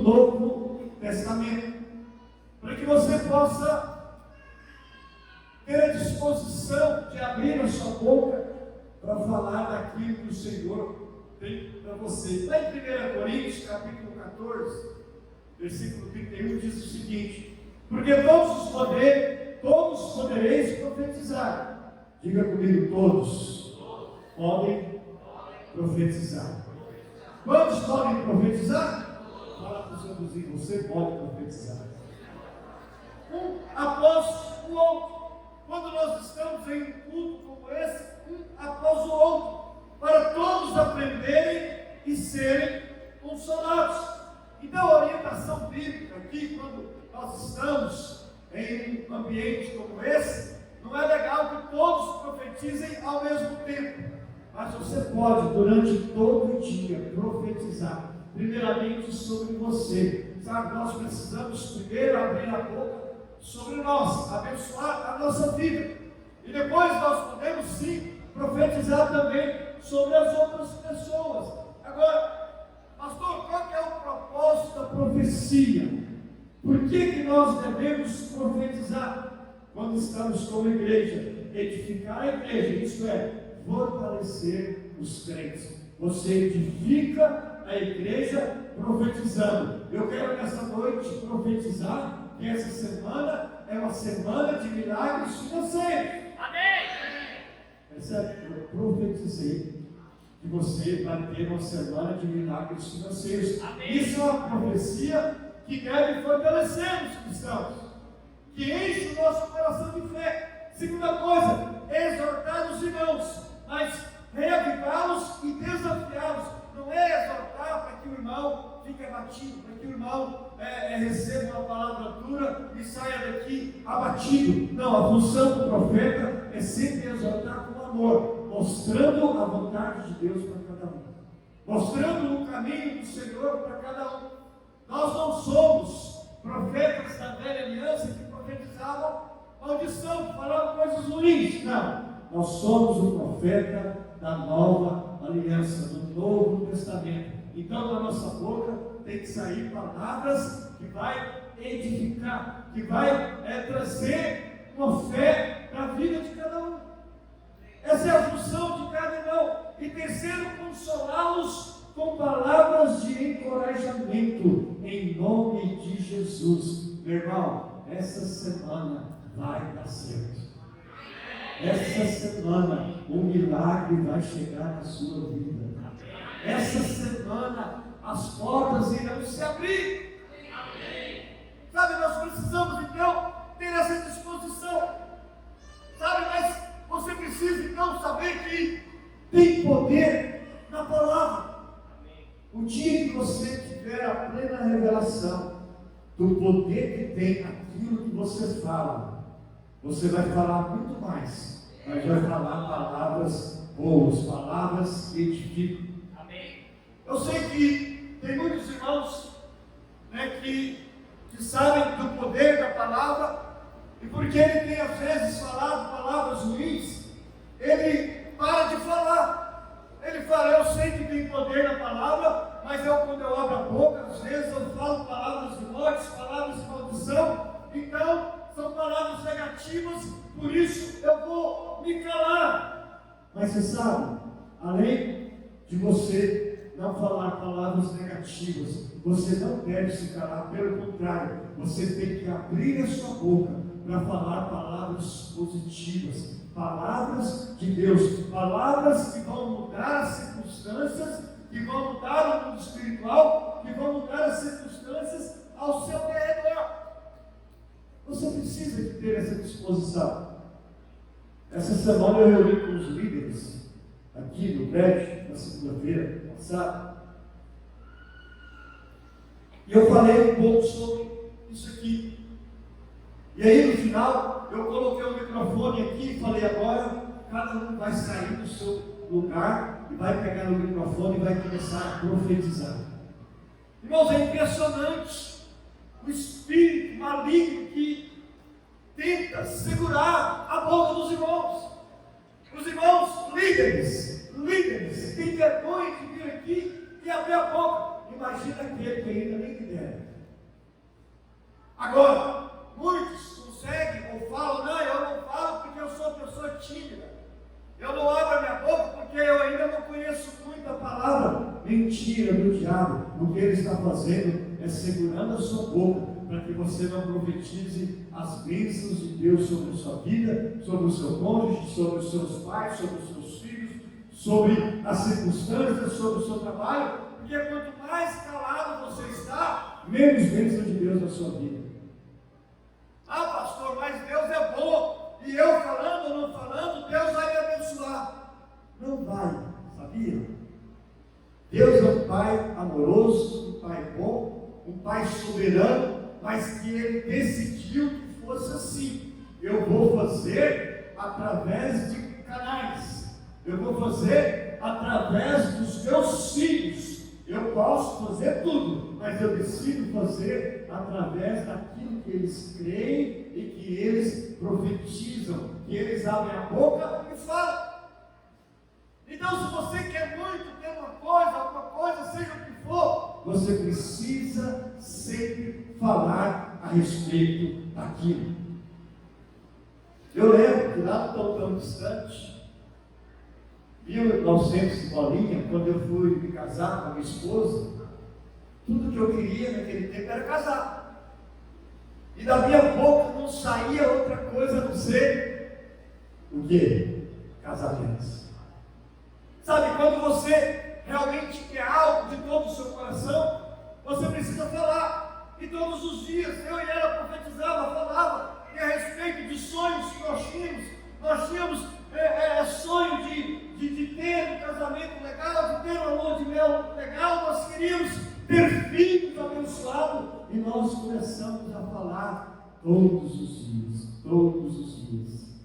Novo Testamento, para que você possa ter a disposição de abrir a sua boca para falar daquilo que o Senhor tem para você. Lá em 1 Coríntios, capítulo 14, versículo 31, diz o seguinte: porque todos podereis profetizar. Diga comigo, todos podem profetizar. Quantos podem profetizar? Fala para o seu vizinho, você pode profetizar. Um após o outro. Quando nós estamos em um culto como esse, um após o outro, para todos aprenderem e serem consolados. Então a orientação bíblica aqui, quando nós estamos em um ambiente como esse, não é legal que todos profetizem ao mesmo tempo, mas você pode durante todo o dia profetizar, primeiramente sobre você. Sabe, nós precisamos primeiro abrir a boca sobre nós, abençoar a nossa vida, e depois nós podemos sim profetizar também sobre as outras pessoas. Agora, pastor, qual que é o propósito da profecia? Por que nós devemos profetizar quando estamos como igreja? Edificar a igreja, isto é, fortalecer os crentes. Você edifica a igreja profetizando. Eu quero nessa noite profetizar que essa semana é uma semana de milagres financeiros. Amém! Percebe? Eu profetizei que você vai ter uma semana de milagres financeiros. Amém. Isso é uma profecia que deve fortalecer os cristãos, que enche o nosso coração de fé. Segunda coisa, exortar os irmãos, mas reavivá-los e desafiá-los. Não é exortar para que o irmão fique abatido, para que o irmão receba uma palavra dura e saia daqui abatido. Não, a função do profeta é sempre exortar com amor, mostrando a vontade de Deus para cada um, mostrando o caminho do Senhor para cada um. Nós não somos profetas da velha aliança que profetizavam maldição, que falavam coisas ruins. Não, nós somos o profeta da nova aliança, do Novo Testamento. Então da nossa boca tem que sair palavras que vai edificar, que vai trazer uma fé para a vida de cada um. Essa é a função de cada irmão. E terceiro, consolá-los com palavras de encorajamento em nome de Jesus. Meu irmão, essa semana vai dar certo. Essa semana o milagre vai chegar na sua vida. Essa semana as portas irão se abrir. Sabe, nós precisamos então ter essa disposição. Sabe, mas você precisa então saber que tem poder na palavra. O dia que você tiver a plena revelação do poder que tem aquilo que você fala, você vai falar muito mais, mas vai falar palavras boas, palavras que edificam. Amém. Eu sei que tem muitos irmãos, que sabem do poder da palavra, e porque ele tem às vezes falado palavras ruins, ele para de falar. Ele fala, eu sei que tem poder na palavra, mas quando eu abro a boca, às vezes eu falo palavras de morte, palavras de maldição, então são palavras negativas, por isso eu vou me calar. Mas você sabe, além de você não falar palavras negativas, você não deve se calar, pelo contrário, você tem que abrir a sua boca para falar palavras positivas, palavras de Deus, palavras que vão mudar as circunstâncias, que vão mudar o mundo espiritual, que vão mudar as circunstâncias ao seu redor. Você precisa de ter essa disposição. Essa semana eu reuni com os líderes aqui no prédio, na segunda-feira passada, e eu falei um pouco sobre isso aqui. E aí no final eu coloquei o microfone aqui e falei, agora cada um vai sair do seu lugar e vai pegar o microfone e vai começar a profetizar. Irmãos, é impressionante o espírito maligno que tenta segurar a boca dos irmãos. Os irmãos líderes, têm vergonha de vir aqui e abrir a boca. imagina aquele que ainda nem lidera. Agora, muitos conseguem ou falam, não, eu não falo porque eu sou uma pessoa tímida. Eu não abro a minha boca porque eu ainda não conheço muito a palavra. Mentira do diabo. O que ele está fazendo é segurando a sua boca para que você não profetize as bênçãos de Deus sobre a sua vida, sobre o seu cônjuge, sobre os seus pais, sobre os seus filhos, sobre as circunstâncias, sobre o seu trabalho, porque quanto mais calado você está, menos bênção de Deus na sua vida. Ah, pastor, mas Deus é bom, e eu falando ou não falando, Deus vai me abençoar. Não vai, sabia? Deus é um Pai amoroso, um Pai bom, um Pai soberano, mas que Ele decidiu que fosse assim. Eu vou fazer através de canais, eu vou fazer através dos meus filhos. Eu posso fazer tudo, mas eu decido fazer através daquilo que eles creem e que eles profetizam, que eles abrem a boca e falam. Então, se você quer muito ter uma coisa, alguma coisa, seja o que for, você precisa sempre falar a respeito daquilo. Eu lembro que lá tão distante, 1900 bolinha, quando eu fui me casar com a minha esposa, tudo que eu queria naquele tempo era casar. E da minha boca não saía outra coisa a não ser o quê? Casamentos. Sabe, quando você realmente quer algo de todo o seu coração, você precisa falar. E todos os dias eu e ela profetizava, falava, e a respeito de sonhos que nós tínhamos. Nós tínhamos sonho de ter um casamento legal, de ter uma lua de mel legal. Nós queríamos ter filhos abençoados. E nós começamos a falar todos os dias, todos os dias.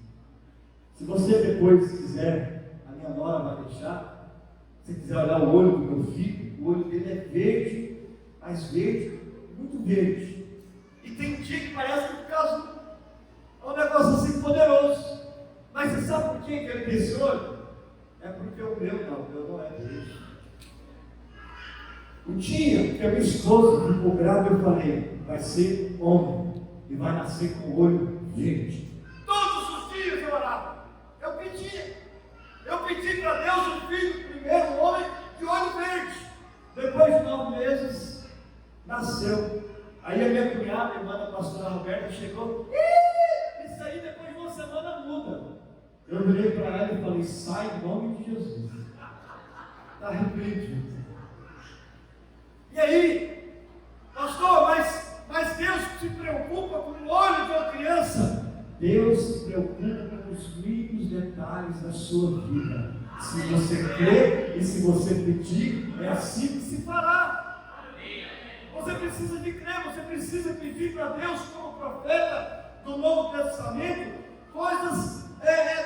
Se você depois quiser, a minha nora vai deixar, se quiser olhar o olho do meu filho, o olho dele é verde, mas verde, muito verde. E tem dia que parece que por causa é um negócio assim poderoso. Mas você sabe por que ele tem esse olho? É porque o meu não é verde. O dia que a minha esposa ficou grávida, eu falei, vai ser homem e vai nascer com o olho verde. Todos os dias eu orava, eu pedi para Deus um filho, primeiro um homem de olho verde. Depois de 9 meses, nasceu. Aí a minha cunhada, a irmã da pastora Roberta, chegou, isso aí depois de uma semana muda. Eu virei para ela e falei, sai em nome de Jesus. Está repreendido. E aí, pastor, mas Deus se preocupa com o olho de uma criança. Deus se preocupa com os mínimos detalhes da sua vida. Se você crer e se você pedir, é assim que se fará. Você precisa de crer, você precisa pedir para Deus, como profeta do Novo Testamento, coisas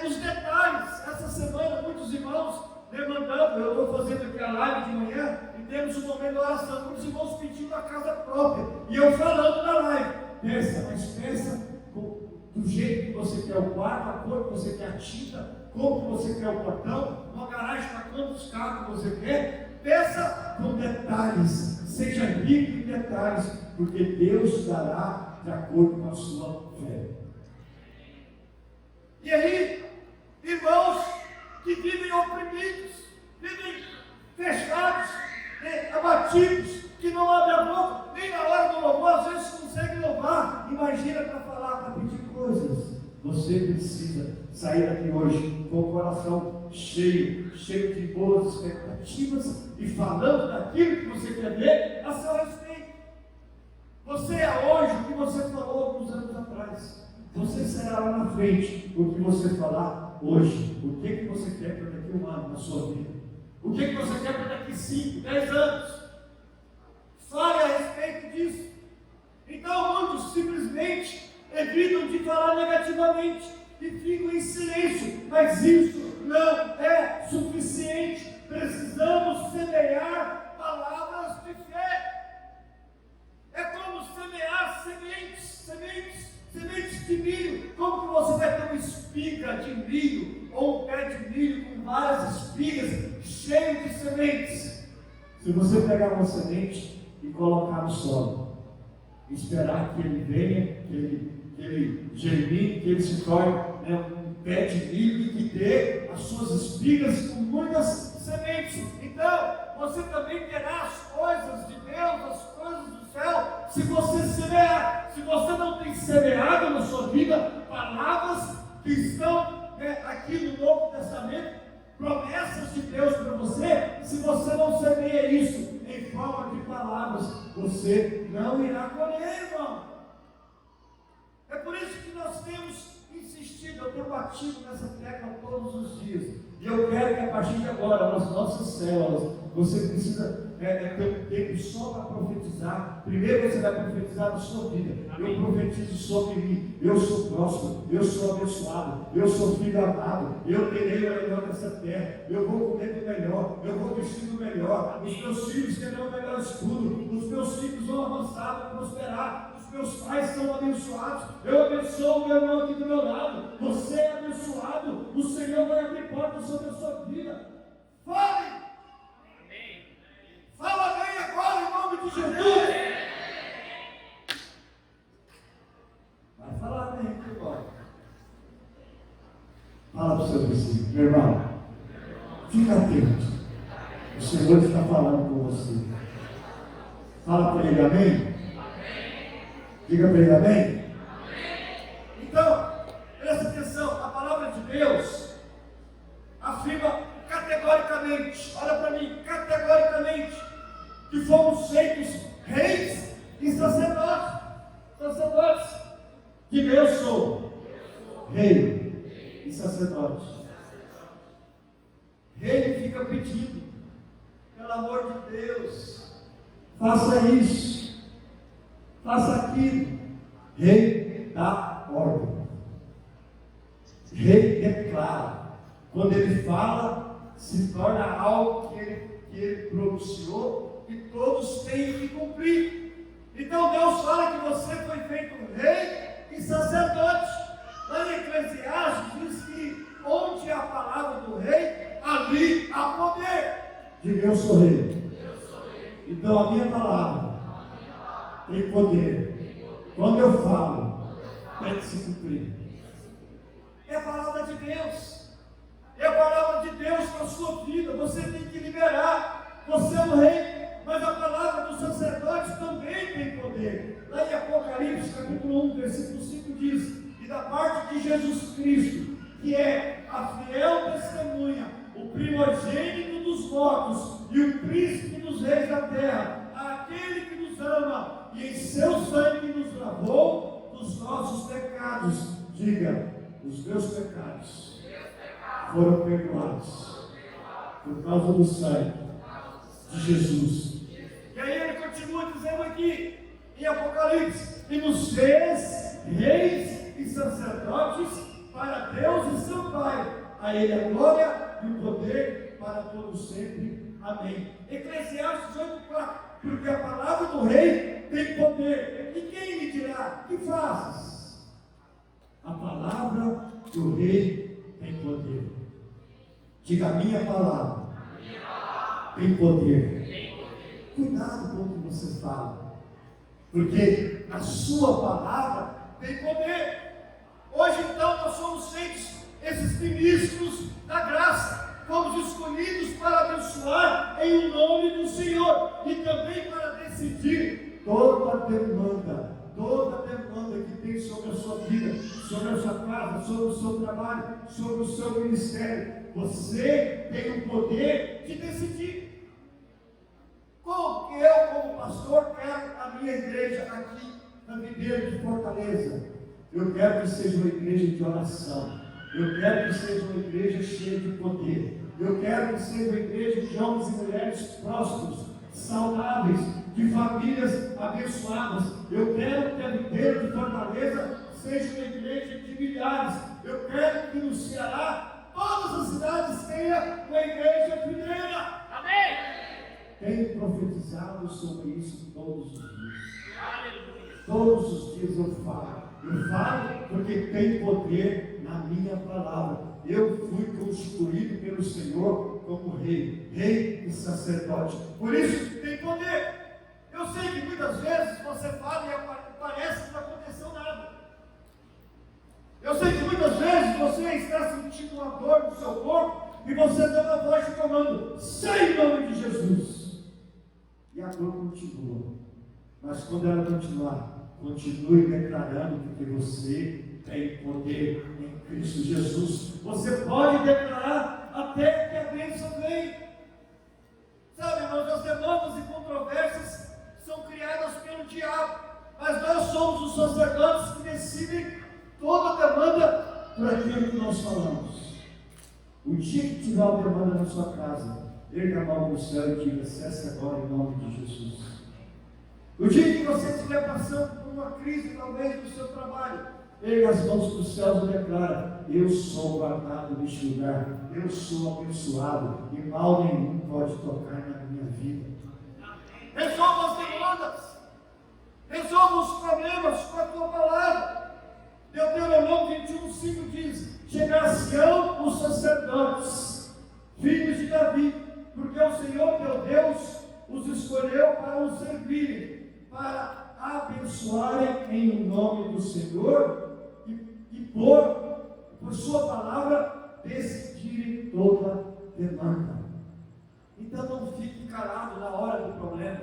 nos detalhes. Essa semana, muitos irmãos demandando, eu estou fazendo aqui a live de manhã, e temos um momento de oração, muitos irmãos pedindo a casa própria, e eu falando na live, peça, mas peça do jeito que você quer o quarto, a cor que você quer a tinta, como que você quer o portão, uma garagem para quantos carros você quer, peça com detalhes, seja rico em detalhes, porque Deus dará de acordo com a sua fé. E aí, irmãos que vivem oprimidos, vivem fechados, abatidos, que não abrem a boca, nem na hora do louvor, às vezes conseguem louvar. Imagina para falar, para pedir coisas. Você precisa sair daqui hoje com o coração cheio de boas expectativas e falando daquilo que você quer ver a seu respeito. Você é hoje o que você falou alguns anos atrás. Você será lá na frente o que você falar hoje. O que você quer para daqui a um ano na sua vida? O que você quer para daqui 5, 10 anos? Fale a respeito disso. Então muitos simplesmente evitam de falar negativamente e ficam em silêncio. Mas isso não é suficiente. Precisamos semear palavras de fé. É como semear sementes de milho. Como que você vai ter uma espiga de milho ou um pé de milho com várias espigas cheio de sementes? Se você pegar uma semente e colocar no solo, esperar que ele venha, que ele germine, que ele se torne, um pé de milho e que dê as suas espigas com muitas sementes. Então, você também terá as coisas de Deus, as coisas do céu, se você semear. Se você não tem semeado na sua vida palavras que estão aqui no Novo Testamento, promessas de Deus para você, se você não semeia isso em forma de palavras, você não irá colher, irmão. É por isso que nós temos insistido, eu tenho batido nessa tecla todos os dias. E eu quero que a partir de agora, nas nossas células, você precisa ter um tempo só para profetizar. Primeiro você vai profetizar na sua vida. Eu profetizo sobre mim. Eu sou próspero, eu sou abençoado, eu sou filho amado, eu terei o melhor dessa terra, eu vou comer do melhor, eu vou vestir do melhor, os meus filhos terão o melhor estudo, os meus filhos vão avançar para prosperar, os meus pais são abençoados, eu abençoo o meu irmão aqui do meu lado, você é abençoado, o Senhor vai abrir portas sobre a sua vida. Fale! Fala bem agora em nome de Jesus! Vai falar bem aqui agora. Fala para o seu vizinho, meu irmão, fica atento. O Senhor está falando com você. Fala para ele amém? Diga para ele amém? Então, presta atenção, a palavra de Deus afirma categoricamente, olha para mim, categoricamente, que fomos feitos reis e sacerdotes. Diga, eu sou rei e sacerdote. Rei fica pedindo, pelo amor de Deus, faça isso, faça aquilo. Rei dá ordem. Rei declara. Quando ele fala, se torna algo que ele pronunciou e todos têm que cumprir. Então Deus fala que você foi feito rei e sacerdote. Lá em Eclesiastes diz que onde há a palavra do rei, ali há poder. Diga, eu sou rei. Então a minha palavra tem poder. Quando eu falo, tem que se cumprir. É a palavra de Deus. É a palavra de Deus na sua vida. Você tem que liberar. Você é o rei, mas a palavra do sacerdote também tem poder. Lá em Apocalipse, capítulo 1, versículo 5 diz: e da parte de Jesus Cristo, que é a fiel testemunha, o primogênito dos mortos e o príncipe dos reis da terra, aquele que nos ama e em seu sangue nos lavou dos nossos pecados. Diga, os meus pecados foram perdoados por causa do sangue de Jesus. E aí ele continua dizendo aqui em Apocalipse: e nos fez reis e sacerdotes para Deus e seu Pai. A ele a glória e o poder para todos sempre. Amém. Eclesiastes 8:4. Porque a palavra do rei tem poder. E quem lhe dirá: que fazes? A palavra do rei tem poder. Diga, a minha palavra tem poder. Cuidado com o que você fala, porque a sua palavra tem poder. Hoje então nós somos feitos esses ministros da graça, fomos escolhidos para abençoar em nome do Senhor e também para decidir toda demanda que tem sobre a sua vida, sobre a sua casa, sobre o seu trabalho, sobre o seu ministério. Você tem o poder de decidir. Como que eu, como pastor, quero a minha igreja aqui na Videira de Fortaleza? Eu quero que seja uma igreja de oração. Eu quero que seja uma igreja cheia de poder. Eu quero que seja uma igreja de homens e mulheres prósperos, saudáveis, de famílias abençoadas. Eu quero que a Videira de Fortaleza seja uma igreja de milhares. Eu quero que no Ceará todas as cidades tenham uma igreja videira. Amém? Tenho profetizado sobre isso todos os dias. Todos os dias eu falo. Eu falo porque tem poder na minha palavra. Eu fui constituído pelo Senhor como rei e e sacerdote. Por isso tem poder. Eu sei que muitas vezes você fala e parece que não aconteceu nada. Eu sei que muitas vezes você está sentindo uma dor no seu corpo e você dá uma voz comando, sai em nome de Jesus. E a dor continua. Mas quando ela continuar, continue declarando que você tem poder em Cristo Jesus. Você pode declarar até que a bênção venha. Sabe, irmãos, as demandas e controvérsias são criadas pelo diabo, mas nós somos os sacerdotes que decidem toda a demanda por aquilo que nós falamos. O dia que tiver uma demanda na sua casa, erga a mão no céu e diga, cesse agora em nome de Jesus. O dia que você estiver passando por uma crise, talvez no seu trabalho, erga as mãos para os céus e declara, eu sou guardado neste lugar, eu sou abençoado e mal nenhum pode tocar na minha vida. Resolva as demandas, resolva os problemas com a tua palavra. Deuteronômio 21:5 diz, chegar a Sião os sacerdotes, filhos de Davi, porque o Senhor teu Deus os escolheu para os servirem, para abençoarem em nome do Senhor e por sua palavra decidirem toda demanda. Então não fique calado na hora do problema.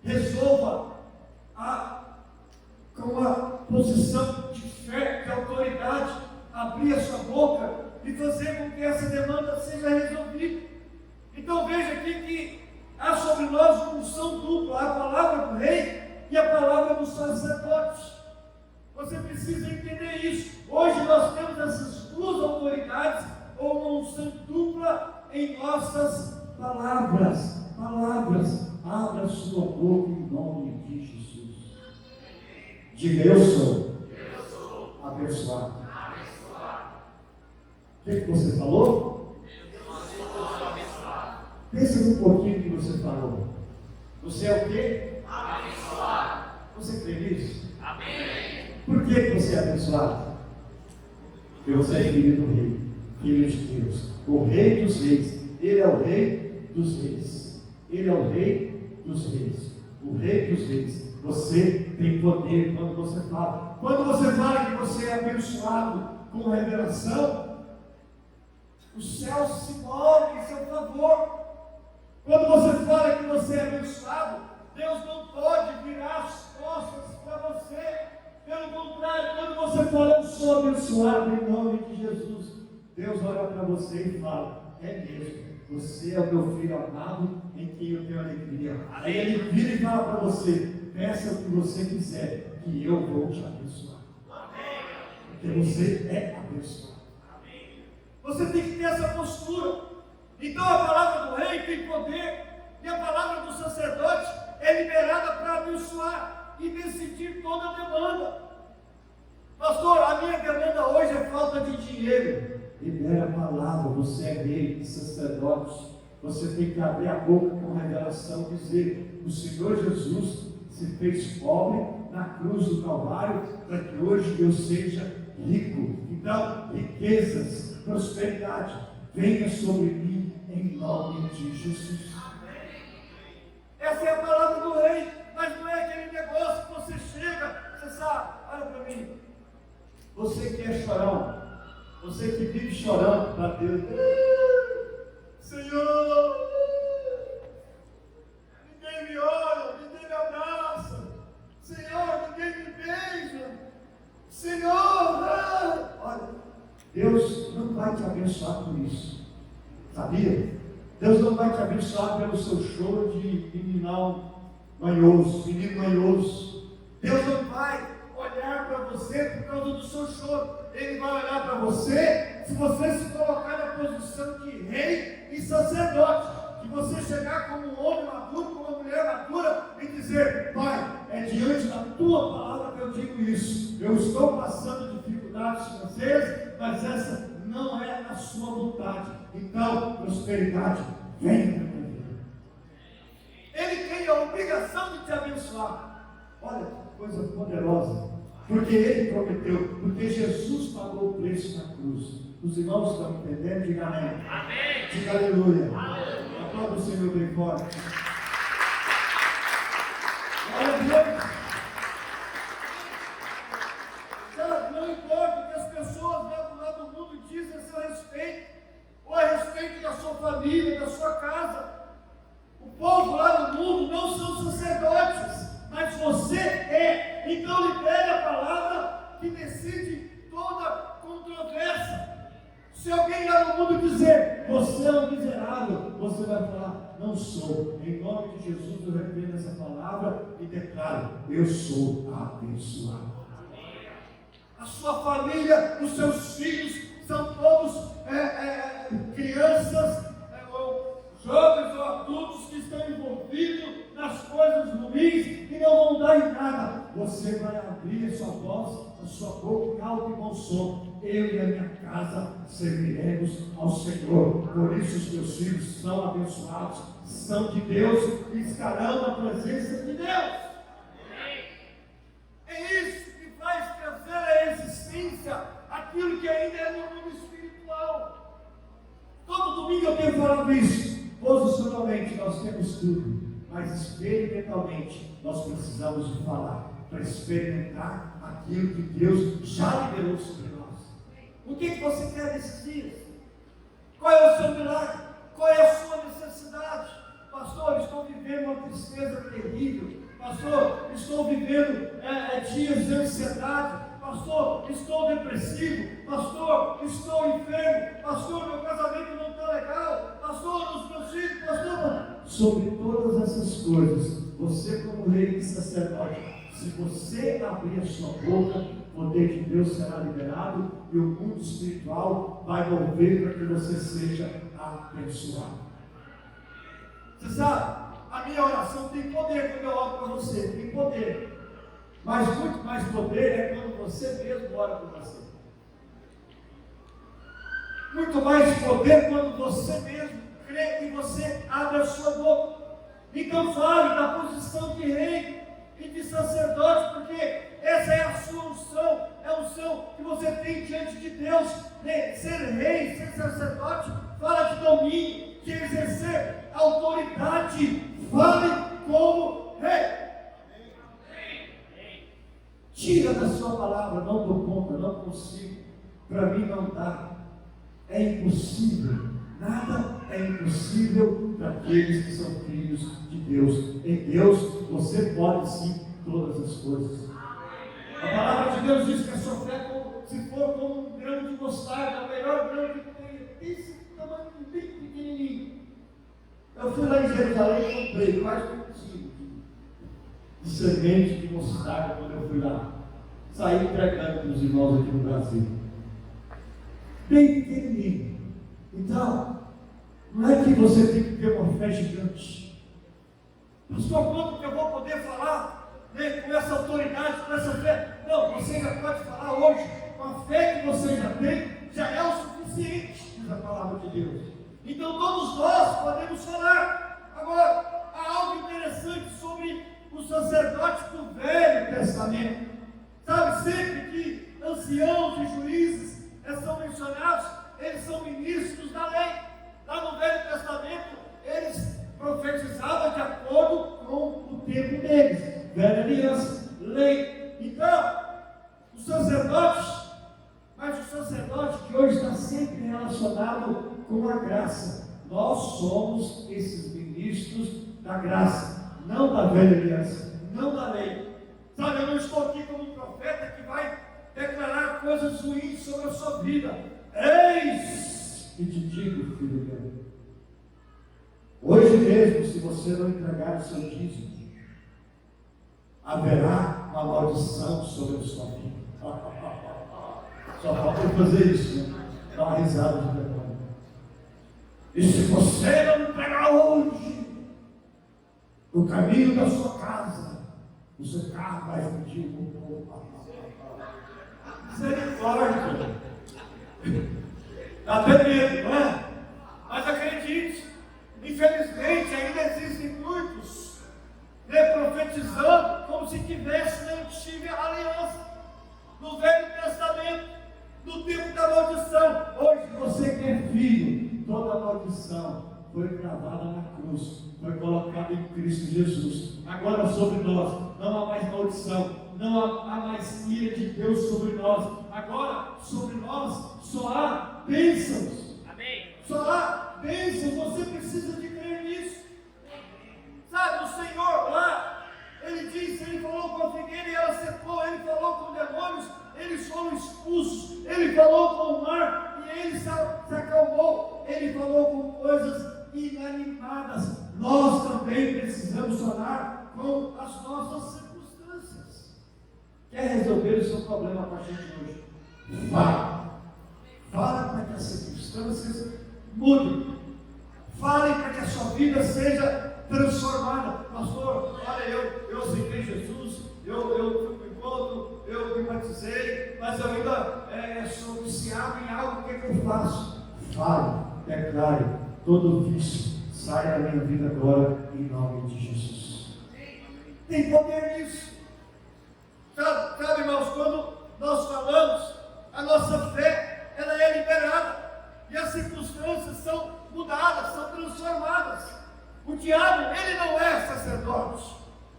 Resolva com a posição de fé, de autoridade, abrir a sua boca e fazer com que essa demanda seja resolvida. Então veja aqui que há sobre nós uma unção dupla, a palavra do rei e a palavra dos sacerdotes. Você precisa entender isso. Hoje nós temos essas duas autoridades, ou uma unção dupla em nossas palavras. Abra sua boca em nome de Jesus. Diga, eu sou abençoado. O que você falou? Pensa um pouquinho no que você falou. Você é o quê? Abençoado. Você crê nisso? Amém. Por que você é abençoado? Porque você é filho do rei, filho de Deus, o rei dos reis. Ele é o rei dos reis. Ele é o rei dos reis. O rei dos reis. Você tem poder quando você fala. Quando você fala que você é abençoado com revelação, os céus se movem em seu favor. Quando você fala que você é abençoado, Deus não pode virar as costas para você. Pelo contrário, quando você fala, eu sou abençoado em nome de Jesus, Deus olha para você e fala, é mesmo, você é o meu filho amado em quem eu tenho alegria. Aí ele vira e fala para você, peça o que você quiser, que eu vou te abençoar. Porque você é abençoado. Você tem que ter essa postura. Então a palavra do rei tem poder, e a palavra do sacerdote é liberada para abençoar e decidir toda a demanda. Pastor, a minha demanda hoje é falta de dinheiro. Libera a palavra, você é rei, sacerdote. Você tem que abrir a boca com revelação e dizer, o Senhor Jesus se fez pobre na cruz do Calvário, para que hoje eu seja rico. Então, riquezas, prosperidade, venha sobre mim em nome de Jesus. Essa é a palavra do rei, mas não é aquele negócio que você chega, você sabe, olha para mim. Você que é chorão, você que vive chorando para Deus, Senhor, ninguém me olha, ninguém me abraça, Senhor, ninguém me beija, Senhor, olha, Deus não vai te abençoar por isso, sabia? Deus não vai te abençoar pelo seu choro de menino manhoso. Deus não vai olhar para você por causa do seu choro. Ele vai olhar para você se você se colocar na posição de rei e sacerdote. Se você chegar como um homem maduro, como uma mulher madura e dizer, Pai, é diante da tua palavra que eu digo isso. Eu estou passando dificuldades financeiras, mas essa não é a sua vontade. Então, prosperidade vem na minha vida. Ele tem a obrigação de te abençoar. Olha que coisa poderosa. Porque ele prometeu, porque Jesus pagou o preço na cruz. Os irmãos estão entendendo? Diga amém. Amém. Diga aleluia. Aleluia. aplauda o Senhor bem forte. Glória a Deus. Sabe, não importa o que as pessoas lá do mundo dizem a seu respeito, ou a respeito da sua família, da sua casa. O povo lá do mundo não são sacerdotes, mas você é. Então libere a palavra que decide toda controvérsia. Se alguém lá no mundo dizer, você é um miserável, você vai falar, não sou. Em nome de Jesus eu repreendo essa palavra e declaro, eu sou abençoado. A sua família, os seus filhos, são todos crianças, ou jovens ou adultos que estão envolvidos nas coisas ruins e não vão dar em nada. Você vai abrir a sua voz, a sua boca em alto e bom som. Eu e a minha casa serviremos ao Senhor. Por isso os meus filhos são abençoados, são de Deus e estarão na presença de Deus. É isso que faz trazer à existência aquilo que ainda é no mundo espiritual. Todo domingo eu tenho falado isso. Posicionalmente nós temos tudo, mas experimentalmente nós precisamos de falar para experimentar aquilo que Deus já liberou sobre nós. O que você quer nesses dias? Qual é o seu milagre? Qual é a sua necessidade? Pastor, estou vivendo uma tristeza terrível. Pastor, estou vivendo dias de ansiedade. Pastor, estou depressivo. Pastor, estou enfermo. Pastor, meu casamento não está legal. Pastor, os meus filhos. Pastor, sobre todas essas coisas, você como rei e sacerdote, se você abrir a sua boca, o poder de Deus será liberado e o mundo espiritual vai mover para que você seja abençoado. Você sabe, a minha oração tem poder quando eu oro para você, tem poder. Mas muito mais poder é quando você mesmo ora por você. Muito mais poder quando você mesmo crê e você abre a sua boca. Então fale da posição de rei e de sacerdote, porque essa é a sua unção, é a unção que você tem diante de Deus. Ser rei, ser sacerdote, fala de domínio, de exercer autoridade. Fale como rei. Tira da sua palavra, não dou conta, não consigo, para mim não dá, é impossível, nada é impossível para aqueles que são filhos de Deus. Em Deus você pode sim todas as coisas. A palavra de Deus diz que a sua fé, se for como um grão de mostarda, o melhor grão que tem, esse tamanho bem pequenininho. Eu fui lá em Jerusalém e comprei quase um quilo de semente de mostarda quando eu fui lá. Saí entregando para os irmãos aqui no Brasil. Bem pequenininho. Então, não é que você tem que ter uma fé gigante. Pastor, quanto que eu vou poder falar com essa autoridade, com essa fé? Não, você já pode falar hoje. Com a fé que você já tem, já é o suficiente, diz a palavra de Deus. Então todos nós podemos falar. Agora, há algo interessante sobre os sacerdotes do Velho Testamento. Sabe, sempre que anciãos e juízes são mencionados, eles são ministros da lei. Lá no Velho Testamento, eles profetizavam de acordo com o tempo deles. Velha aliança, lei. Então, os sacerdotes, mas o sacerdote de hoje está sempre relacionado com a graça. Nós somos esses ministros da graça, não da velha aliança, não da lei. Sabe, eu não estou aqui como um profeta que vai declarar coisas ruins sobre a sua vida. Eis que te digo, filho meu, hoje mesmo, se você não entregar o seu dízimo, haverá uma maldição sobre a sua vida. Só falta eu fazer isso, né? Dá uma risada de vergonha. E se você não entregar hoje no caminho da sua casa, o seu carro vai fugir com o povo. Misericórdia. Dá até medo, não é? Mas acredite, infelizmente ainda existem muitos profetizando como se tivesse na antiga aliança, no Velho Testamento, no tempo da maldição. Hoje você que é filho, toda maldição foi gravada na cruz, foi colocado em Cristo Jesus. Agora sobre nós não há mais maldição, não há mais ira de Deus sobre nós. Agora sobre nós só há bênçãos. Amém. Só há bênçãos. Você precisa de crer nisso. Sabe, o Senhor lá, Ele disse, Ele falou com a figueira e ela secou, Ele falou com demônios, eles foram expulsos, Ele falou com o mar e ele se acalmou, Ele falou com coisas inanimadas. Nós também precisamos orar com as nossas circunstâncias. Quer resolver o seu problema com a gente hoje? Fala para que as circunstâncias mudem. Fale para que a sua vida seja transformada. Pastor, olha, eu aceitei Jesus, eu fui para o encontro, eu me batizei, mas eu ainda sou viciado em algo. O que eu faço? Fale, declare, todo vício sai da minha vida agora, em nome de Jesus. Tem poder nisso. Sabe, irmãos, quando nós falamos, a nossa fé, ela é liberada, e as circunstâncias são mudadas, são transformadas. O diabo, ele não é sacerdote.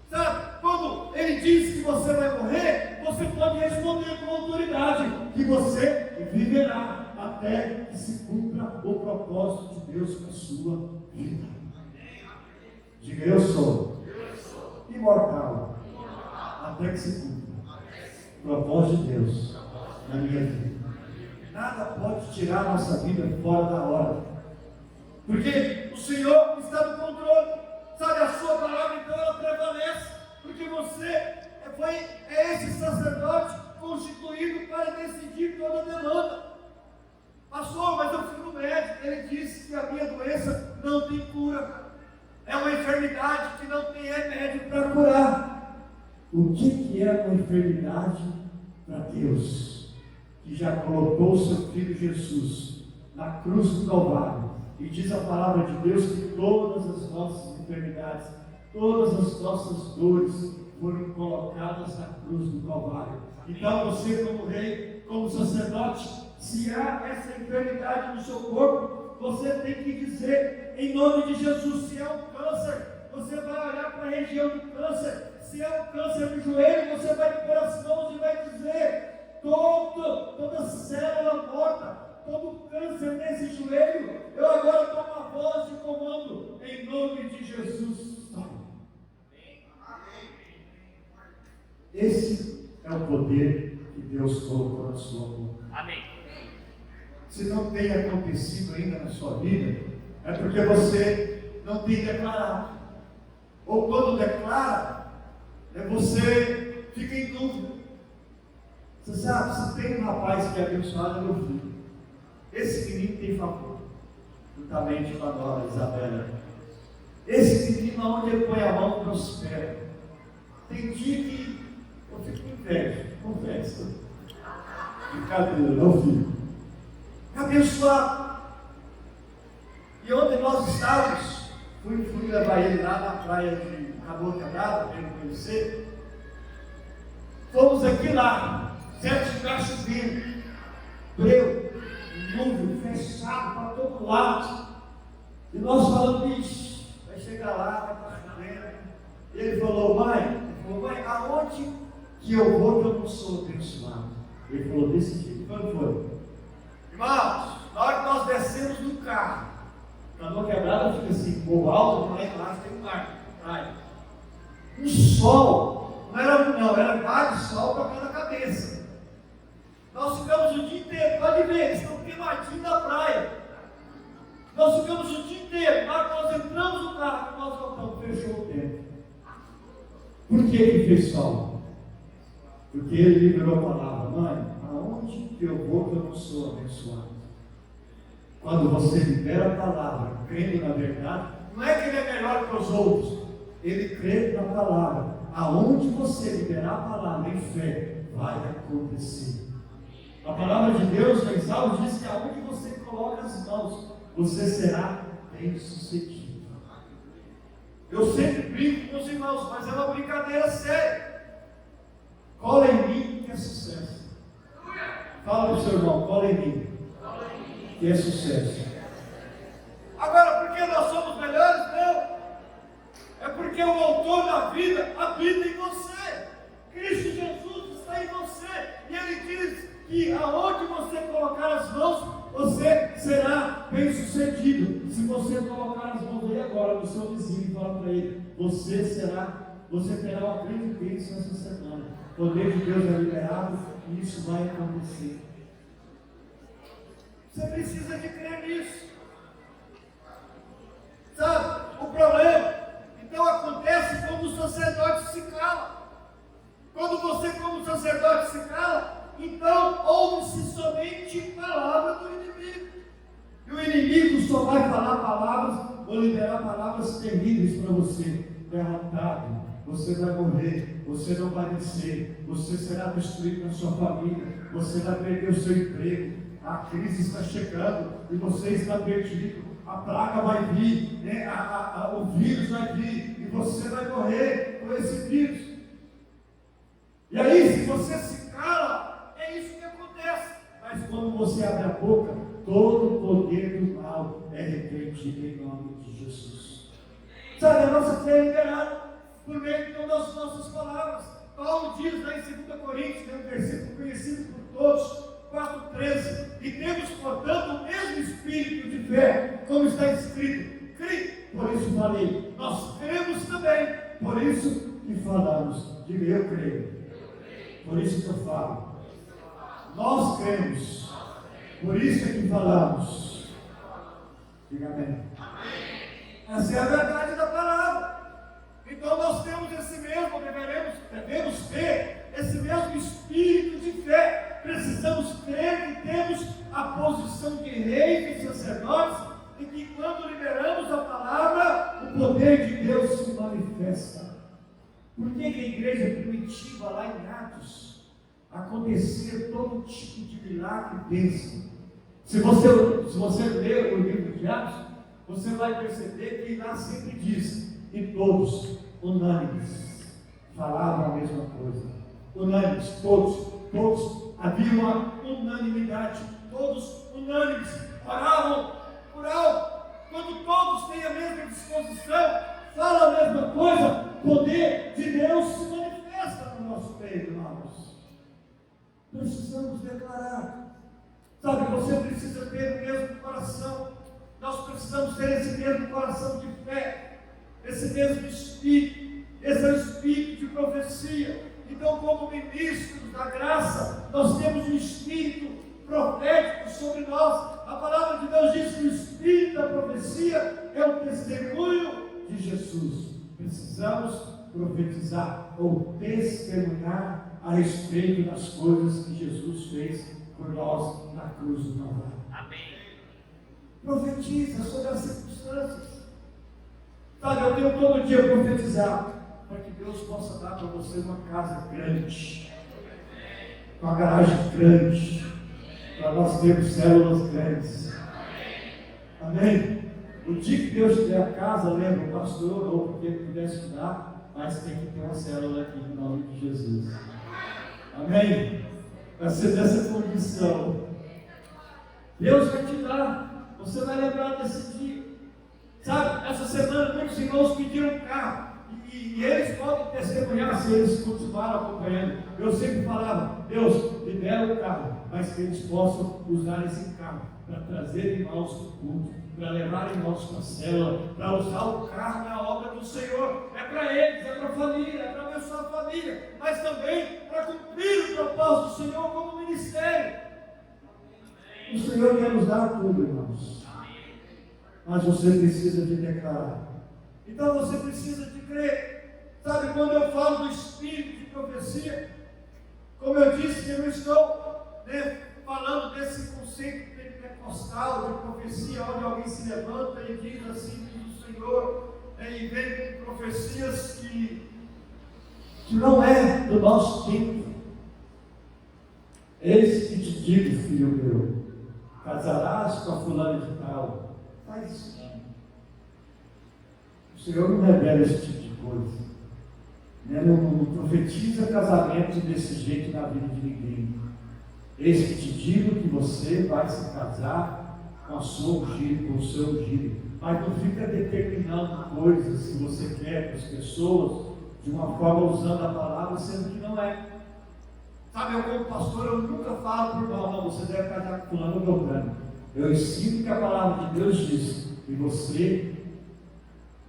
Sabe, quando ele diz que você vai morrer, você pode responder com autoridade, que você viverá até que se cumpra o propósito de Deus para a sua vida. Diga, eu sou imortal, até que se cumpra o propósito de Deus na minha vida. Nada pode tirar a nossa vida fora da hora, porque o Senhor está no controle. Sabe, a sua palavra então ela prevalece, porque você é esse sacerdote constituído para decidir toda demanda. Pastor, mas eu fui no médico, ele disse que a minha doença não tem cura, é uma enfermidade que não tem remédio para curar. O que é uma enfermidade para Deus, que já colocou o seu Filho Jesus na cruz do Calvário? E diz a palavra de Deus que todas as nossas enfermidades, todas as nossas dores foram colocadas na cruz do Calvário. Então você, como rei, como sacerdote, se há essa enfermidade no seu corpo, você tem que dizer em nome de Jesus. Se é um câncer, você vai olhar para a região do câncer. Se é um câncer no joelho, você vai pôr as mãos e vai dizer: toda célula morta, todo câncer nesse joelho, eu agora tomo a voz de comando em nome de Jesus. Esse é o poder que Deus colocou na sua mão. Amém. Se não tem acontecido ainda na sua vida, é porque você não tem declarado. Ou quando declara, você fica em dúvida. Você sabe, se tem um rapaz que é abençoado, é meu filho. Esse menino tem favor, juntamente com a nora Isabela. Esse menino, onde ele põe a mão, prospera. Tem dia que eu fico com inveja, confesso. Brincadeira, não fico. Abençoado. E ontem nós estávamos, fui levar ele lá na praia de Cabo Quebrada, para ele conhecer. Fomos aqui lá, 7 caixas vindo, breu, nuvem, fechado para todo lado. E nós falamos, bicho, vai chegar lá, vai estar chovendo. Ele falou, mãe, aonde que eu vou que eu não sou abençoado? Ele falou desse jeito. Quando foi? Irmãos, na hora que nós descemos do carro, Canoa Quebrada fica assim, morro alto, lá embaixo tem um mar, praia. Um sol, era vários sol para cada cabeça. Nós ficamos o dia inteiro, pode ver, eles estão queimadinhos da praia. Nós ficamos o dia inteiro, na hora que nós entramos no carro, nós voltamos, fechou o tempo. Por que ele fez sol? Porque ele liberou a palavra, mãe, aonde que eu vou que eu não sou abençoado? Quando você libera a palavra, crendo na verdade, não é que ele é melhor que os outros, ele crê na palavra. Aonde você liberar a palavra em fé, vai acontecer. A palavra de Deus, em Salmos, diz que aonde você coloca as mãos, você será bem sucedido. Eu sempre brinco com os irmãos, mas é uma brincadeira séria. Cola em mim que é sucesso. Fala para o seu irmão, cola em mim que é sucesso. Agora, porque nós somos melhores? Não. habita em você. Cristo Jesus está em você. E Ele diz que aonde você colocar as mãos, você será bem sucedido. Se você colocar as mãos aí agora no seu vizinho e falar para ele, você terá uma grande bênção essa semana. O poder de Deus é liberado e isso vai acontecer. Você precisa de crer nisso. Sabe, o problema, então acontece quando o sacerdote se cala. Quando você como sacerdote se cala, então ouve-se somente palavra do inimigo. E o inimigo só vai falar palavras, ou liberar palavras terríveis para você. Derrotado, você vai morrer, você não vai descer, você será destruído na sua família, você vai perder o seu emprego, a crise está chegando e você está perdido. A praga vai vir, né? O vírus vai vir e você vai morrer com esse vírus. E aí, se você se cala, é isso que acontece. Mas quando você abre a boca, todo o poder do mal é repreendido em nome de Jesus. Sabe, a nossa fé é liberada por meio das nossas palavras. Paulo diz lá em 2 Coríntios, tem um versículo conhecido por todos, 4,13, e temos, portanto, o mesmo espírito de fé, como está escrito, por isso falei, nós cremos também, por isso que falamos. Diga, eu creio, por isso que eu falo. Nós cremos, por isso é que falamos. Diga amém. Essa é a verdade da palavra. Então nós temos esse mesmo, devemos ter esse mesmo espírito de fé. Precisamos crer que temos a posição de reis e sacerdotes e que quando liberamos a palavra, o poder de Deus se manifesta. Por que a igreja primitiva lá em Atos acontecia todo tipo de milagre e bênção? Se você ler o livro de Atos, você vai perceber que lá sempre diz, e todos unânimes falavam a mesma coisa. Unânimes, todos, havia uma unanimidade, todos unânimes, oravam por algo. Quando todos têm a mesma disposição, falam a mesma coisa, o poder de Deus se manifesta no nosso meio, irmãos. Precisamos declarar. Sabe, você precisa ter o mesmo coração. Nós precisamos ter esse mesmo coração de fé, esse mesmo espírito. Esse é o espírito de profecia. Então, como ministros da graça, nós temos um espírito profético sobre nós. A palavra de Deus diz que o espírito da profecia é o testemunho de Jesus. Precisamos profetizar ou testemunhar a respeito das coisas que Jesus fez por nós na cruz do Calvário. Amém. Profetiza sobre as circunstâncias. Sabe, eu tenho todo dia profetizado para que Deus possa dar para você uma casa grande, uma garagem grande, para nós termos células grandes. Amém? O dia que Deus te der a casa, lembra, o pastor ou porque pudesse estudar, mas tem que ter uma célula aqui em nome de Jesus. Amém? Vai ser dessa condição. Deus vai te dar, você vai lembrar desse dia. Sabe, essa semana muitos irmãos pediram um carro. E eles podem testemunhar se eles continuaram acompanhando. Eu sempre falava, Deus, libera o carro, mas que eles possam usar esse carro para trazer irmãos para o culto, para levar irmãos para a célula, para usar o carro na obra do Senhor. É para eles, é para a família, é para abençoar a família, mas também para cumprir o propósito do Senhor como ministério. O Senhor quer nos dar tudo, irmãos, mas você precisa de declarar. Então você precisa de crer. Sabe, quando eu falo do espírito de profecia, como eu disse, eu não estou falando desse conceito pentecostal de profecia, onde alguém se levanta e diz assim, diz o Senhor, e vem com profecias que não é do nosso tempo. Eis que te digo, filho meu, casarás com a fulana de tal. Faz isso. O Senhor não revela esse tipo de coisa. Não profetiza casamento desse jeito na vida de ninguém. Eis que te digo que você vai se casar com a sua ungida, com o seu ungido. Mas não fica determinando coisas que você quer para as pessoas, de uma forma usando a palavra, sendo que não é. Sabe, eu como pastor, eu nunca falo para o irmão, não, você deve casar com fulano ou beltrano. Eu ensino que a palavra de Deus diz, e você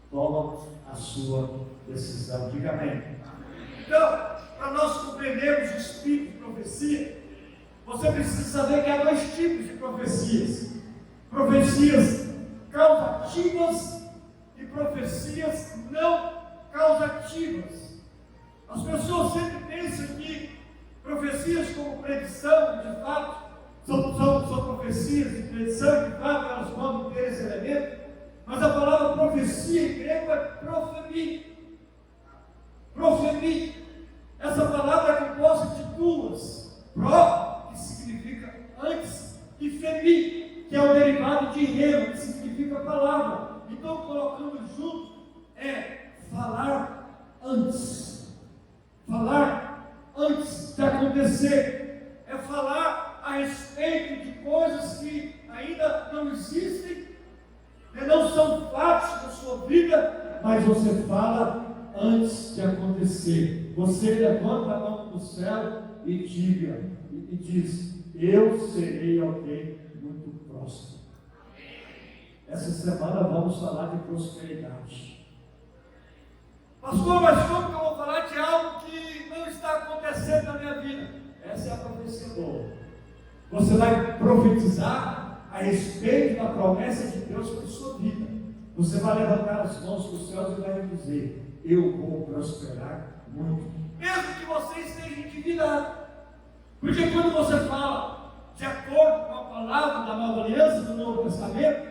toma a sua decisão. Diga amém. Então, para nós compreendermos o espírito de profecia, você precisa saber que há dois tipos de profecias: profecias causativas e profecias não causativas. As pessoas sempre pensam que profecias como predição, de fato, são profecias de predição, de fato, elas podem ter esse elemento, mas a palavra profecia em grego é profemi. Profemi. Essa palavra é composta de duas: pro, que significa antes, e femi, que é o derivado de remo, que significa palavra. Então, colocando junto, é falar antes. Falar antes de acontecer. É falar a respeito de coisas que ainda não existem, e não são fatos da sua vida, mas você fala antes de acontecer. Você levanta a mão para o céu e diga, e diz: eu serei alguém muito próximo. Essa semana vamos falar de prosperidade. Pastor, mas como que eu vou falar de algo que não está acontecendo na minha vida? Essa é a profecia boa. Você vai profetizar a respeito da promessa de Deus para a sua vida. Você vai levantar as mãos para os céus e vai dizer: eu vou prosperar muito. Mesmo que você esteja endividado. Porque quando você fala de acordo com a palavra da nova aliança, do Novo Testamento,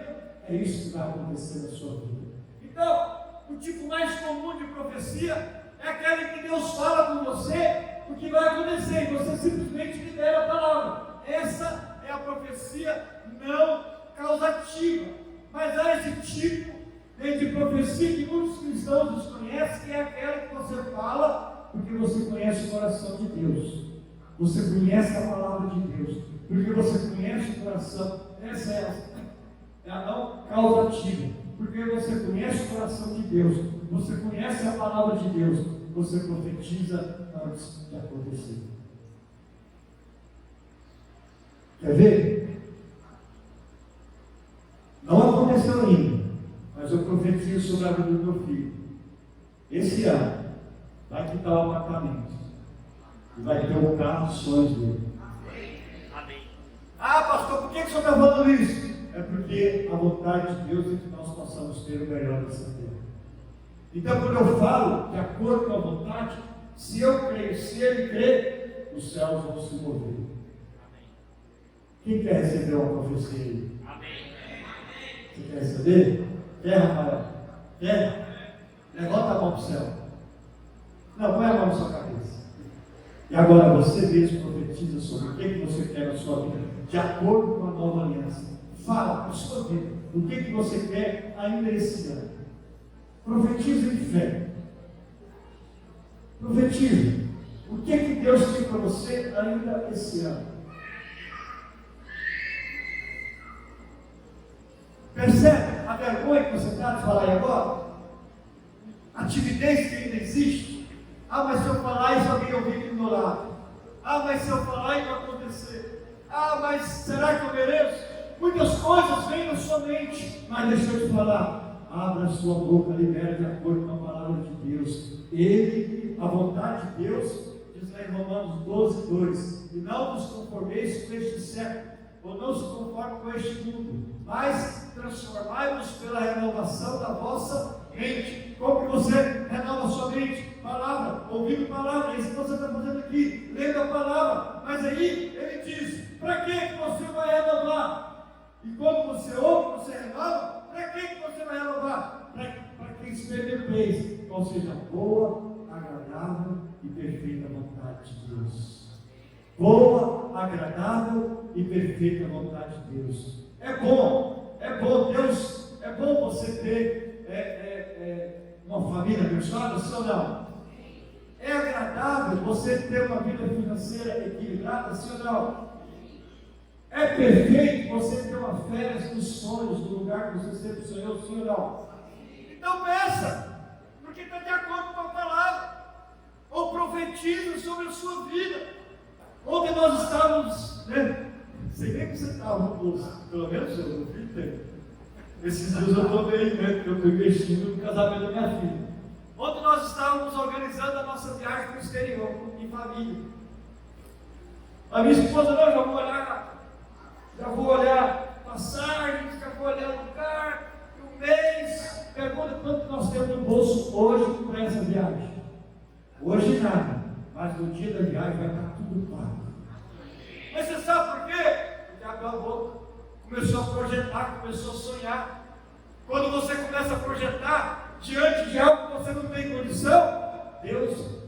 é isso que vai acontecer na sua vida. Então, o tipo mais comum de profecia é aquele que Deus fala com você o que vai acontecer, e você simplesmente libera a palavra. Essa é a profecia não causativa. Mas há esse tipo de profecia que muitos cristãos desconhecem, que é aquela que você fala porque você conhece o coração de Deus. Você conhece a palavra de Deus, porque você conhece o coração. Essa é a não causativa, porque você conhece o coração de Deus, você conhece a palavra de Deus, você profetiza antes de acontecer. Quer ver? Não aconteceu ainda, mas eu profetizo sobre a vida do meu filho. Esse ano vai quitar o apartamento e vai ter o carro dos sonhos dele. Amém. Ah, pastor, por que o senhor está falando isso? É porque a vontade de Deus é que nós possamos ter o melhor dessa terra. Então, quando eu falo de acordo com a vontade, se eu creio, se ele crê, os céus vão se mover. Quem quer receber uma profecia aí? Amém. Você quer receber? Quer, Rafael? Quer? Levanta a mão para o céu. Não, põe a mão na sua cabeça. E agora você mesmo profetiza sobre o que você quer na sua vida, de acordo com a nova aliança. Fala para a sua vida o que você quer ainda esse ano. Profetiza em fé. Profetiza. O que Deus tem para você ainda esse ano? Percebe a vergonha que você está de falar aí agora? A timidez que ainda existe? Ah, mas se eu falar isso, alguém ouvir do meu lado. Ah, mas se eu falar, isso vai acontecer. Ah, mas será que eu mereço? Muitas coisas vêm na sua mente, mas deixa eu te falar. Abra a sua boca, libere de acordo com a palavra de Deus. Ele, a vontade de Deus, diz lá em Romanos 12:2: e não vos conformeis com este século, ou não se conforme com este mundo, mas transformai-vos pela renovação da vossa mente. Como que você renova a sua mente? Palavra, ouvindo palavra. É isso que você está fazendo aqui, lendo a palavra. Mas aí ele diz: para que você vai renovar? E quando você ouve, você renova. Para que você vai renovar? Para que experimenteis qual seja a boa, agradável e perfeita vontade de Deus. Boa, agradável e perfeita vontade de Deus. É bom, Deus, é bom você ter uma família abençoada, sim ou não? É agradável você ter uma vida financeira equilibrada, sim ou não? É perfeito você ter uma férias dos sonhos, do lugar que você sempre sonhou, sim ou não? Então peça, porque está de acordo com a palavra. nós estávamos, né? Sei nem que você estava no bolso, pelo menos eu, meu filho tem. Esses dias eu estou bem, né? Porque eu estou investindo no casamento da minha filha. Ontem nós estávamos organizando a nossa viagem para o exterior, em família. A minha esposa, não, já vou olhar passagem, já vou olhar lugar, o mês. Pergunta quanto nós temos no bolso hoje para essa viagem. Hoje nada, mas no dia da viagem vai estar tudo pago. Mas você sabe por quê? Porque abriu a boca, começou a projetar, começou a sonhar. Quando você começa a projetar diante de algo que você não tem condição, Deus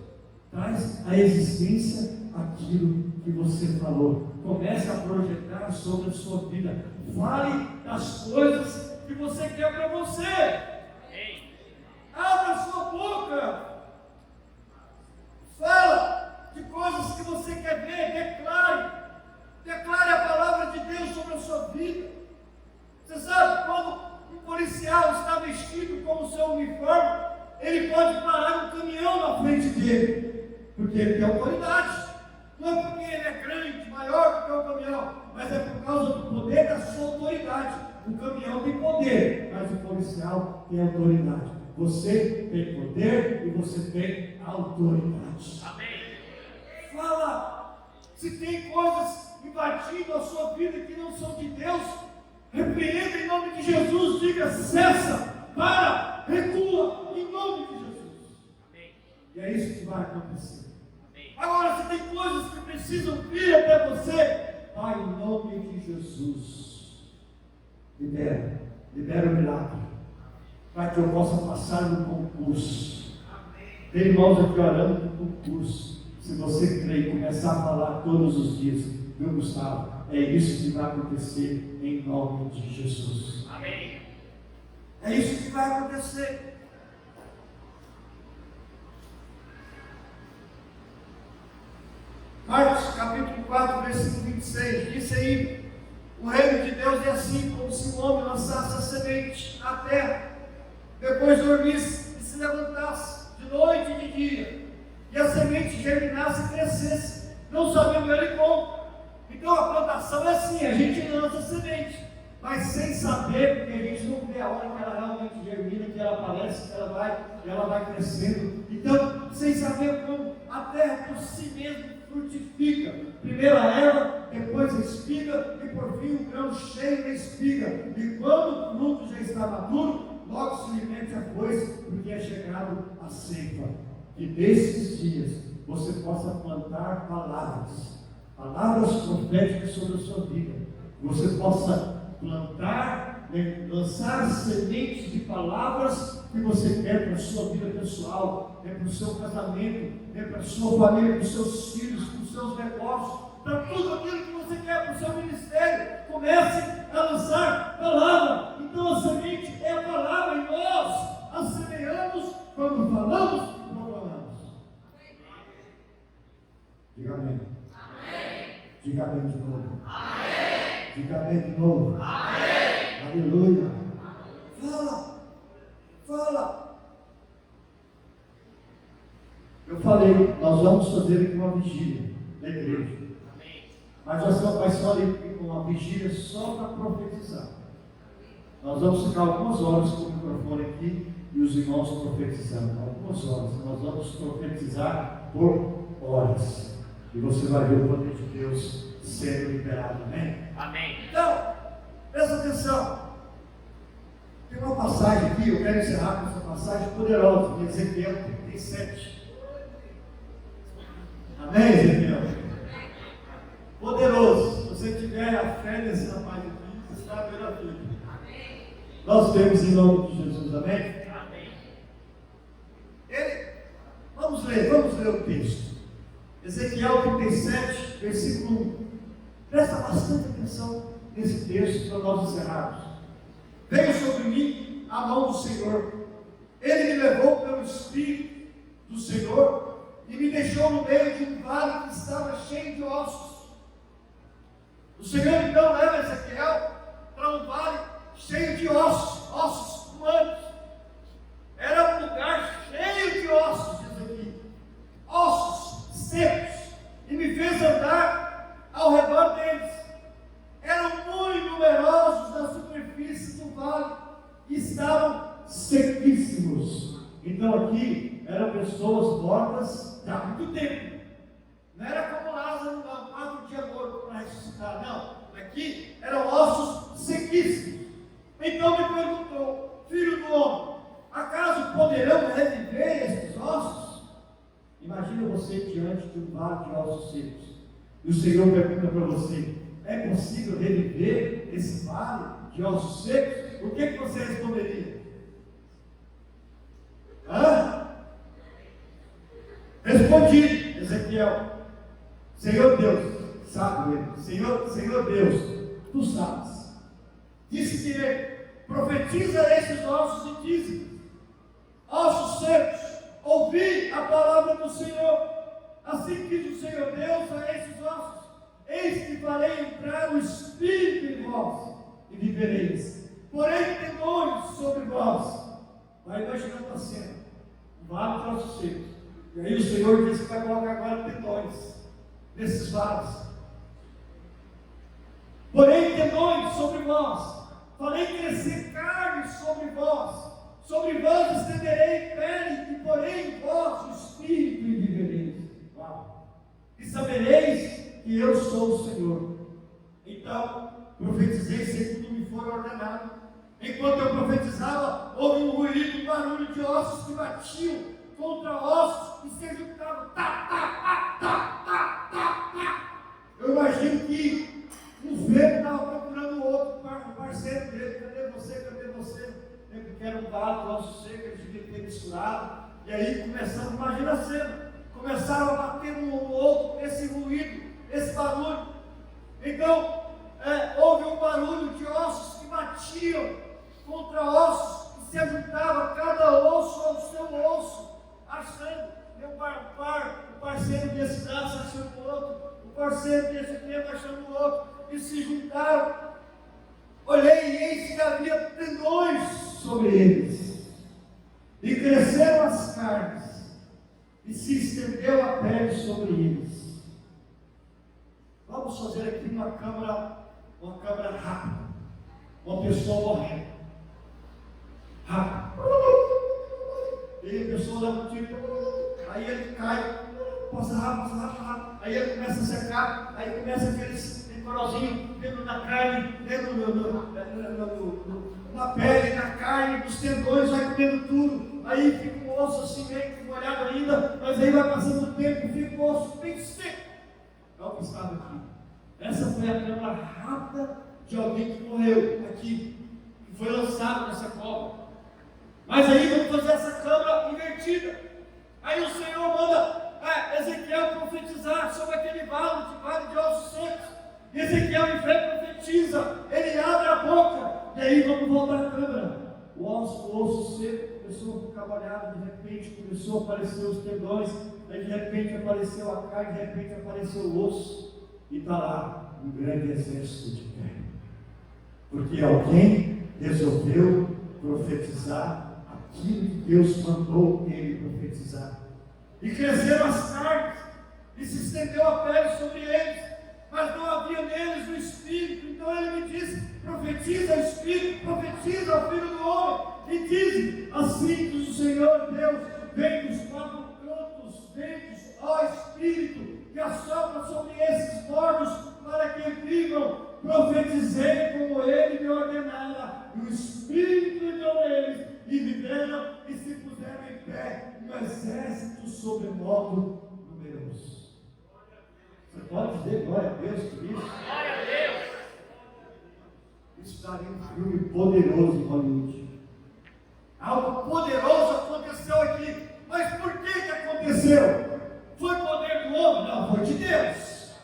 traz à existência aquilo que você falou. Comece a projetar sobre a sua vida. Fale das coisas que você quer para você. Abra a sua boca. Fala de coisas que você quer ver. Declare a palavra de Deus sobre a sua vida. Você sabe, quando um policial está vestido com o seu uniforme, ele pode parar um caminhão na frente dele, porque ele tem autoridade. Não é porque ele é grande, maior do que o caminhão, mas é por causa do poder da sua autoridade. O caminhão tem poder, mas o policial tem autoridade. Você tem poder e você tem autoridade. Amém. Fala. Se tem coisas invadindo a sua vida que não são de Deus, repreenda em nome de Jesus. Diga: cessa, para, recua, em nome de Jesus. Amém. E é isso que vai acontecer. Amém. Agora, se tem coisas que precisam vir até você, Pai, em nome de Jesus, libera o milagre, para que eu possa passar no concurso. Amém. Tem irmãos aqui orando no concurso. Se você crê e começar a falar todos os dias, meu Gustavo, é isso que vai acontecer em nome de Jesus. Amém. É isso que vai acontecer. Marcos capítulo 4, versículo 26, disse aí: o reino de Deus é assim, como se um homem lançasse a semente na terra, depois dormisse e se levantasse de noite e de dia, e a semente germinasse e crescesse, não sabendo ele como. Então a plantação é assim: a gente lança a semente, mas sem saber, porque a gente não vê a hora que ela realmente germina, que ela aparece, que ela vai crescendo. Então, sem saber como, a terra por si mesma frutifica. Primeiro a erva, depois a espiga, e por fim o grão cheio da espiga. E quando o fruto já está maduro, logo se lhe mete a foice, porque é chegado a ceifa. Que nesses dias você possa plantar palavras proféticas sobre a sua vida. Você possa plantar, lançar sementes de palavras que você quer para a sua vida pessoal, para o seu casamento, para a sua família, para os seus filhos, para os seus negócios, para tudo aquilo que você quer para o seu ministério. Comece a lançar palavra. Então a semente é a palavra, e nós a semeamos quando falamos. Diga amém. Amém. Diga amém de novo. Amém. Diga amém de novo. Amém. Aleluia. Amém. Fala. Eu falei, nós vamos fazer aqui uma vigília na igreja. Amém. Mas vai ser uma vigília só para profetizar. Nós vamos ficar algumas horas com o microfone aqui e os irmãos profetizando. Algumas horas. Nós vamos profetizar por horas. E você vai ver o poder de Deus sendo liberado, amém? Amém. Então, presta atenção. Tem uma passagem aqui, eu quero encerrar com essa passagem poderosa, de Ezequiel 37. Amém, Ezequiel? Poderoso. Se você tiver a fé nesse rapaz aqui, você está vendo a vida. Amém. Nós temos em nome de Jesus, amém? Amém. Vamos ler o texto. Ezequiel 37, versículo 1. Presta bastante atenção nesse texto para nós encerrarmos. Veio sobre mim a mão do Senhor. Ele me levou pelo Espírito do Senhor e me deixou no meio de um vale que estava cheio de ossos. O Senhor então leva Ezequiel para um vale cheio de ossos humanos. Era um lugar cheio de ossos, diz aqui. Ossos secos, e me fez andar sequíssimos. Então aqui eram pessoas mortas há muito tempo. Não era como Lázaro, não, 4 dias morto para ressuscitar, não. Aqui eram ossos sequíssimos. Então me perguntou: filho do homem, acaso poderão reviver esses ossos? Imagina você diante de um vale de ossos secos. E o Senhor pergunta para você: é possível reviver esse vale de ossos secos? O que você responderia? Respondi, Ezequiel: Senhor Deus, sabe ele, Senhor Deus, tu sabes. Disse que ele profetiza esses ossos e diz: ossos secos, ouvi a palavra do Senhor. Assim diz o Senhor Deus a esses ossos: eis que farei entrar o Espírito em vós e vivereis. Porém temores sobre vós. Vai imaginando a cena: vale de ossos secos. E aí o Senhor disse que vai colocar agora tendões nesses vasos. Porém tendões sobre vós, farei crescer carne sobre vós estenderei pele, e porém em vós o Espírito e vivereis. Uau. E sabereis que eu sou o Senhor. Então profetizei segundo me for ordenado. Enquanto eu profetizava, houve um ruído, um barulho de ossos que batiam contra ossos e se juntavam. Eu imagino que um velho estava procurando o outro, o parceiro dele: cadê você, cadê você? Eu quero um vaso, ossos secos, eles deviam ter misturado. E aí começaram, imagina a cena, começaram a bater um no outro, esse ruído, esse barulho. Então houve um barulho de ossos que batiam contra ossos e se ajuntava cada osso ao seu osso, achando o parceiro desse braço achando o outro, o parceiro desse tempo achando o outro, e se juntaram. Olhei e eis que havia tendões sobre eles, e cresceram as carnes, e se estendeu a pele sobre eles. Vamos fazer aqui uma câmara rápida. Uma pessoa morrendo. Rápido. E a pessoa leva um tiro, aí ele cai, passa rápido. Aí ele começa a secar, aí começa aqueles corozinho dentro da carne, dentro na pele, na carne, dos tendões, vai comendo tudo. Aí fica um osso assim meio molhado ainda, mas aí vai passando o tempo e fica um osso bem seco. É o que estava aqui. Essa foi a câmara rápida de alguém que morreu aqui, que foi lançado nessa cova. Mas aí vamos fazer essa câmara invertida. Aí o Senhor manda Ezequiel profetizar sobre aquele vale de ossos secos. E Ezequiel em fé profetiza, ele abre a boca. E aí vamos voltar à câmara. O osso seco começou a ficar molhado, de repente começou a aparecer os tendões, aí de repente apareceu a carne, de repente apareceu o osso, e está lá um grande exército de carne. Porque alguém resolveu profetizar aquilo que Deus mandou ele profetizar. E cresceram as carnes, e se estendeu a pele sobre eles, mas não havia neles o Espírito. Então ele me disse: profetiza, Espírito, profetiza ao Filho do Homem, e diz: assim diz o Senhor Deus: vem dos 4 cantos, vendes, ó Espírito, que assopra sobre esses mortos, para que vivam. Profetizei como ele me ordenara, e o Espírito entrou neles, e viveram, e se puseram em pé, um exército sobremodo numeroso. Você pode dizer glória a Deus por isso? Glória a Deus! Isso daria um filme poderoso em Hollywood. Algo poderoso aconteceu aqui. Mas por que aconteceu? Foi poder do homem? Não, foi de Deus.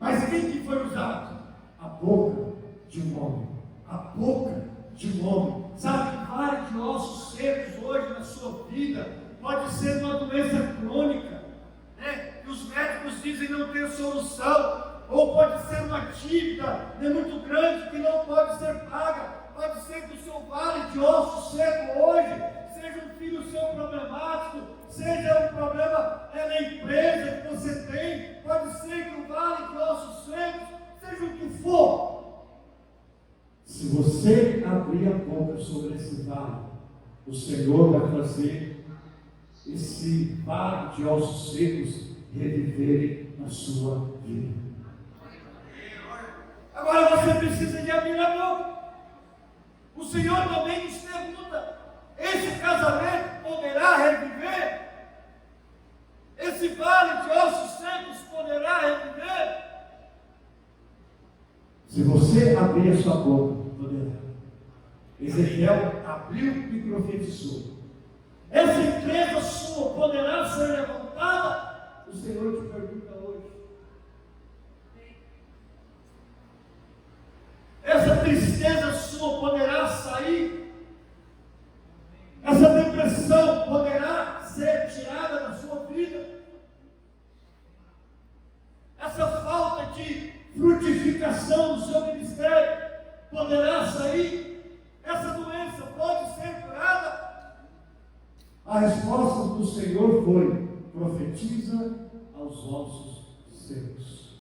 Mas quem que foi usado? A boca de um homem. A boca de um homem. Sabe, vários de ossos secos hoje na sua vida pode ser uma doença crônica, né? Que os médicos dizem não ter solução, ou pode ser uma dívida muito grande que não pode ser paga. Pode ser que o seu vale de osso seco hoje seja um filho seu problemático, seja um problema na empresa que você tem, pode ser que o vale de ossos secos seja o que for. Se você abrir a boca sobre esse vale, o Senhor vai fazer esse vale de ossos secos reviverem na sua vida. Agora você precisa de abrir a boca. O Senhor também nos pergunta: esse casamento poderá reviver? Esse vale de ossos secos poderá reviver? Se você abrir a sua boca, poderá. Ezequiel abriu e profetizou. Essa empresa sua poderá ser levantada? O Senhor te pergunta hoje. Essa tristeza sua poderá sair? Essa depressão poderá ser tirada da sua vida? Essa falta de frutificação do seu ministério poderá sair? Essa doença pode ser curada? A resposta do Senhor foi: profetiza aos ossos secos.